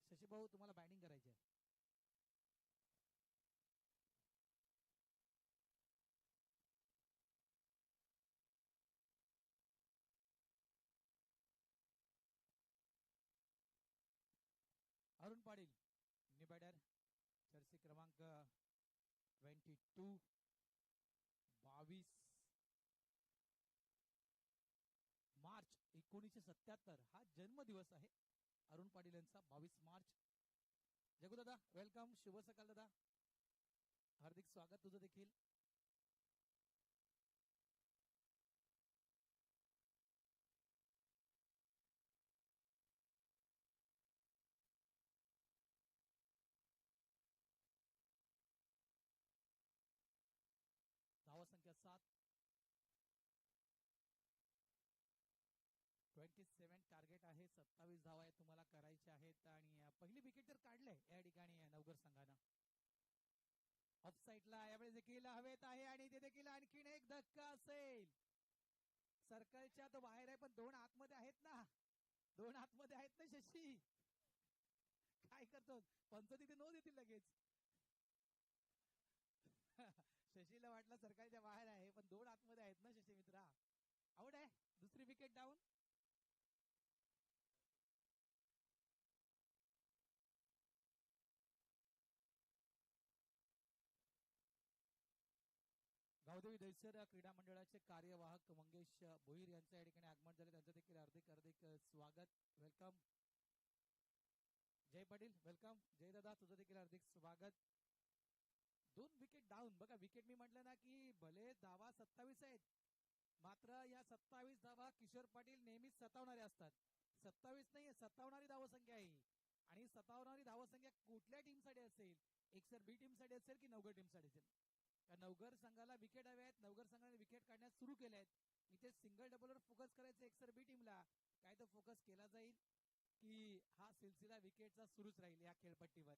शशी भाऊ तुम्हाला बॅटिंग करायची आहे. Arun Patil new batter, jersey क्रमांक 22 22 मार्च 1977 हा जन्मदिवस आहे अरुण पाटील यांचा. 22 मार्च. जगू दादा वेलकम, शुभ सकाळ दादा, हार्दिक स्वागत तुझं देखील. धावा संख्या 7, 27 टार्गेट आहे. 27 धावा आहे तुम्हाला करायच्या आहेत. आणि पहिली विकेट तर काढलंय या ठिकाणी नवघर संघानं. ऑफ साईडला यावेळेस देखील हवेत आहे आणि ते देखील आणखीन एक धक्का असेल. सर्कलच्या तो बाहेर आहे पण दोन आतमध्ये आहेत ना, दोन आतमध्ये आहेत ना शशी. काय करतो पंच तिथे नो देतील लगेच. शशीला वाटलं सर्कलच्या बाहेर आहे पण दोन आतमध्ये आहेत ना शशी मित्रा. आउट आहे. दुसरी विकेट डाऊन. गावदेवी दहिसर क्रीडा मंडळाचे कार्यवाहक मंगेश भोईर यांच्या या ठिकाणी आगमन झाले. त्यांचं देखील हार्दिक हार्दिक स्वागत, वेलकम. जय पाटील वेलकम. जय दादा तुझं देखील हार्दिक स्वागत. 2 विकेट डाऊन. बघा विकेट मी म्हटलं ना की भले धावा 27 आहेत, मात्र या 27 धावा किशोर पाटील नेहमीच सतावणारे असतात. 27 नाही, सतावणारी धावसंख्या आहे. आणि सतावणारी धावसंख्या कुठल्या टीमसाठी असेल, एकसर बी टीम साठी असेल की नवघर टीम साठी असेल. नवघर संघाला विकेट हवे आहेत, नवघर संघाने विकेट काढण्यास सुरू केले आहेत. इथे सिंगल डबलवर फोकस करायचं एकसर बी टीमला. काय तो फोकस केला जाईल की हा सिलसिला विकेटचा सुरूच राहील या खेळपट्टीवर.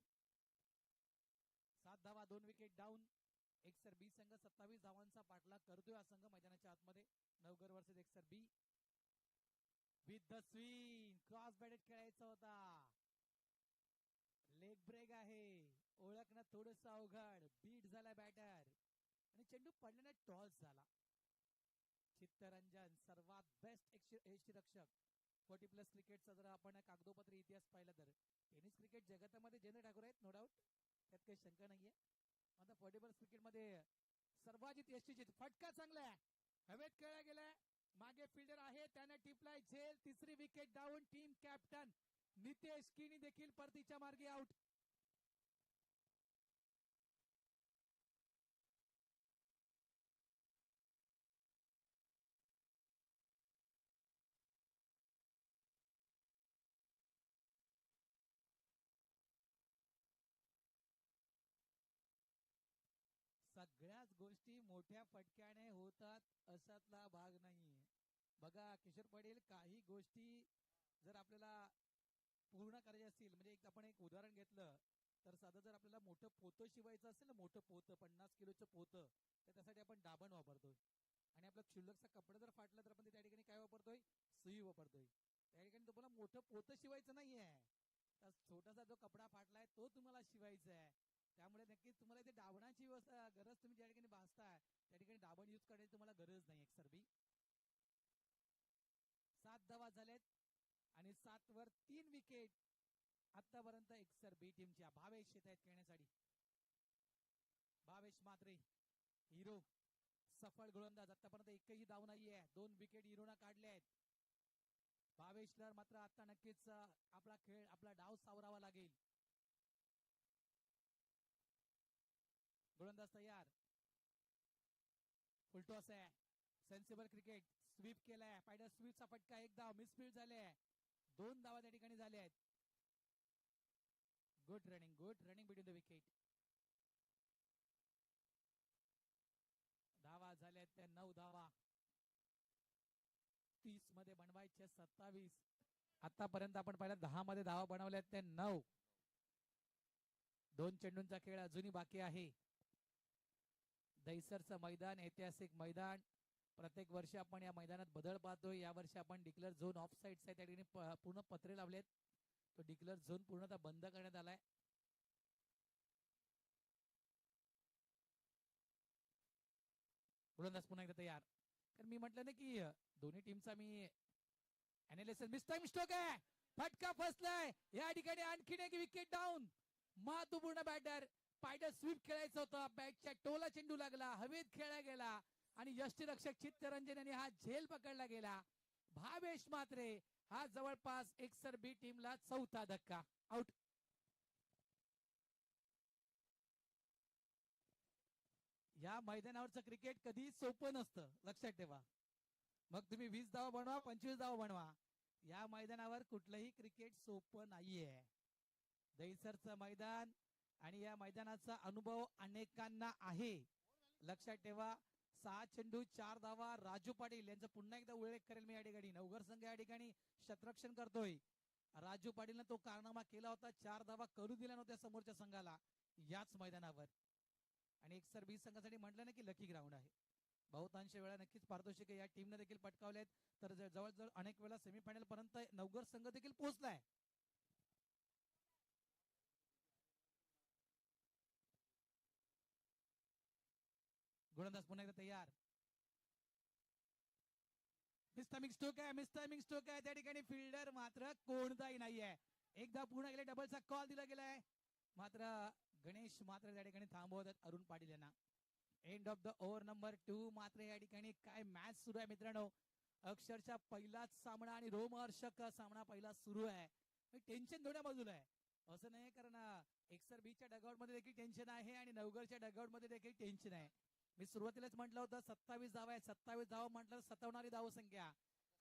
7 धावा, 2 विकेट डाऊन. एकसर बी संघ 27 धावांचा पाठलाग करतोय. हा संघ मैदानाच्या आतमध्ये Navghar versus Eksar B. With the swing cross batted खेळायचा होता. लेग ब्रेक आहे, ओळखणं थोडस अवघड. बीट झाला बॅटर आणि चेंडू पडल्याने टॉस झाला. चित्तरंजन सर्वात बेस्ट यष्टीरक्षक 40+ क्रिकेटचा जर आपण कागदोपत्री इतिहास पाहिला तर टेनिस क्रिकेट जगतामध्ये जेने ठाकूर आहेत, नो डाऊट, त्यात काही शंका नाहीये. आता 40+ क्रिकेटमध्ये सर्वाधिक यष्टीची फटका चांगला आहे, हवेत खेळला गेलाय. मागे फिल्डर आहे, त्याने टिपलाय झेल. तिसरी wicket down. Team captain Nitesh किनी देखील परतीच्या मार्गे आउट. सगळ्याच गोष्टी मोठ्या फटक्याने होतात अशातला भाग नाहीये. बघा किशोर पाटील, काही गोष्टी जर आपल्याला पूर्ण करायची असतील, म्हणजे आपण एक उदाहरण घेतलं तर साधं जर आपल्याला मोठं पोतं शिवायचं असेल ना, मोठं पोतं 50 किलोचं पोतं, तर त्यासाठी आपण दाबण वापरतोय. आणि आपला क्षुल्लकचा कपडा जर फाटला तर आपण त्या ठिकाणी काय वापरतोय, सुई वापरतोय. त्या ठिकाणी तुम्हाला मोठं पोतं शिवायचं नाहीये, तर छोटासा जो कपडा फाटलाय तो तुम्हाला शिवायचा आहे. त्यामुळे नक्कीच तुम्हाला इथे दाबणाची गरज तुम्ही ज्या ठिकाणी भासताय त्या ठिकाणी दाबण युज करायची तुम्हाला गरज नाही. एक सरबी 7 धावा झालेत आणि 7 वर 3 विकेट आतापर्यंत एकसर बी टीमच्या. भावेश येत आहेत खेळण्यासाठी. भावेश मात्रे हिरो, सफळ गोलंदाज, आतापर्यंत एकही धाव नाहीये. 2 विकेट हिरोना काढले आहेत. भावेशला मात्र आता नक्कीच आपला खेळ, आपला डाव सावरावा लागेल. गोलंदाज तयार. फुलटॉस आहे, सेन्सिबल क्रिकेट. स्वीप केलाय, पायडर स्वीपचा फटका. 1 धाव, मिसफील्ड झाले. 2 धावा त्या ठिकाणी झाल्या आहेत. Good running between the wicket. धावा झाल्या त्या 9 धावा. 30 मध्ये बनवायचे 27. आतापर्यंत आपण पाहिलं 10 मध्ये धावा बनवल्यात त्या 9. 2 चेंडूंचा खेळ अजूनही बाकी आहे. दहिसरचं मैदान ऐतिहासिक मैदान. प्रत्येक वर्षी आपण या मैदानात बदल पाहतोय. यावर्षी आपण डिक्लेअर झोन ऑफ साईड त्या ठिकाणी पूर्ण पत्रे लावलेत. तो डिक्लेअर झोन पूर्णतः बंद करण्यात आलाय. गोलंदाज पुन्हा एकदा तयार. कारण मी म्हटलं ना की दोन्ही टीमचा मी अनालिसिस. मिस्टर स्टोक आहे, फटका फसलाय या ठिकाणी. आणखीन एक विकेट डाऊन. महत्वपूर्ण बॅटर पायडर स्वीप खेळायचं होतं. बॅटच्या टोला चेंडू लागला, हवेत खेळला गेला आणि यष्टीरक्षक चित्तरंजन यांनी हा झेल पकडला गेला. भावेश मात्रे हा जवळपास एकसर बी टीमला चौथा धक्का. आउट. या मैदानावरचं क्रिकेट कधी सोपं नसतं, लक्षात ठेवा. मग तुम्ही 20 धावा बनवा, 25 धावा बनवा, या मैदानावर कुठलंही क्रिकेट सोपं नाहीये. दहिसरचं मैदान आणि या मैदानाचा अनुभव अनेकांना आहे. लक्षात ठेवा. 6 चेंडू 4 धावा. राजू पाटील यांचा पुन्हा एकदा उल्लेख करेल मी या ठिकाणी. नवघर संघ या ठिकाणी शतरक्षण करतोय. राजू पाटीलने तो कारनामा केला होता. 4 धावा करू दिल्या नव्हत्या समोरच्या संघाला याच मैदानावर. आणि एकसर 20 संघासाठी म्हटलं ना की लकी ग्राउंड आहे. बहुतांश वेळा नक्कीच पारितोषिके या टीमने देखील पटकावलेत. तर जवळजवळ अनेक वेळा सेमीफायनल पर्यंत नवघर संघ देखील पोहोचलाय. गोलंदाज पुन्हा एकदा तयार. मिस्टायमिंग स्ट्रोक आहे, मिस्टायमिंग स्ट्रोक आहे. त्या ठिकाणी फिल्डर मात्र कोणताही नाहीये. एकदा पुन्हा गेले डबलचा कॉल दिला गेलाय. मात्र गणेश मात्र त्या ठिकाणी थांबवतात अरुण पाटील यांना. End of the over number 2. मात्र या ठिकाणी काय मॅच सुरू आहे मित्रांनो. अक्षरशः पहिलाच सामना आणि रोमहर्षक सामना पहिला सुरू आहे. टेन्शन दोन्ही बाजूला आहे. असं नाही कारण एकसर बीच्या डगआउट मध्ये देखील टेन्शन आहे आणि नवघरच्या डगआउट मध्ये देखील टेन्शन आहे. मी सुरुवातीलाच म्हटलं होतं 27 धावा आहे. 27 धावा म्हटलं सतवणारी धावसंख्या.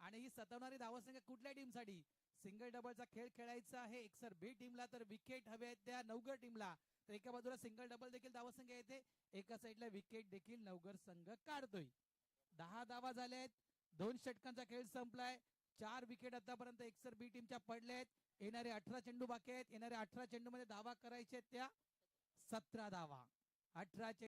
आणि ही सतवणारी धावसंख्या कुठल्या टीमसाठी. सिंगल डबलचा खेळ खेळायचा आहे एकसर बी टीमला, तर विकेट हवे आहेत त्या नवघर टीमला. तर एका बाजूला सिंगल डबल देखील धावसंख्या येते, एका साईडला विकेट देखील नवघर संघ काढतोय. 10 धावा झाल्यात. 2 षटकांचा खेळ संपलाय. 4 विकेट आतापर्यंत एकसर बी टीमच्या पडल्यात. येणारे 18 चेंडू बाकी आहेत. येणाऱ्या 18 चेंडू मध्ये धावा करायचे त्या 17 धावा. 18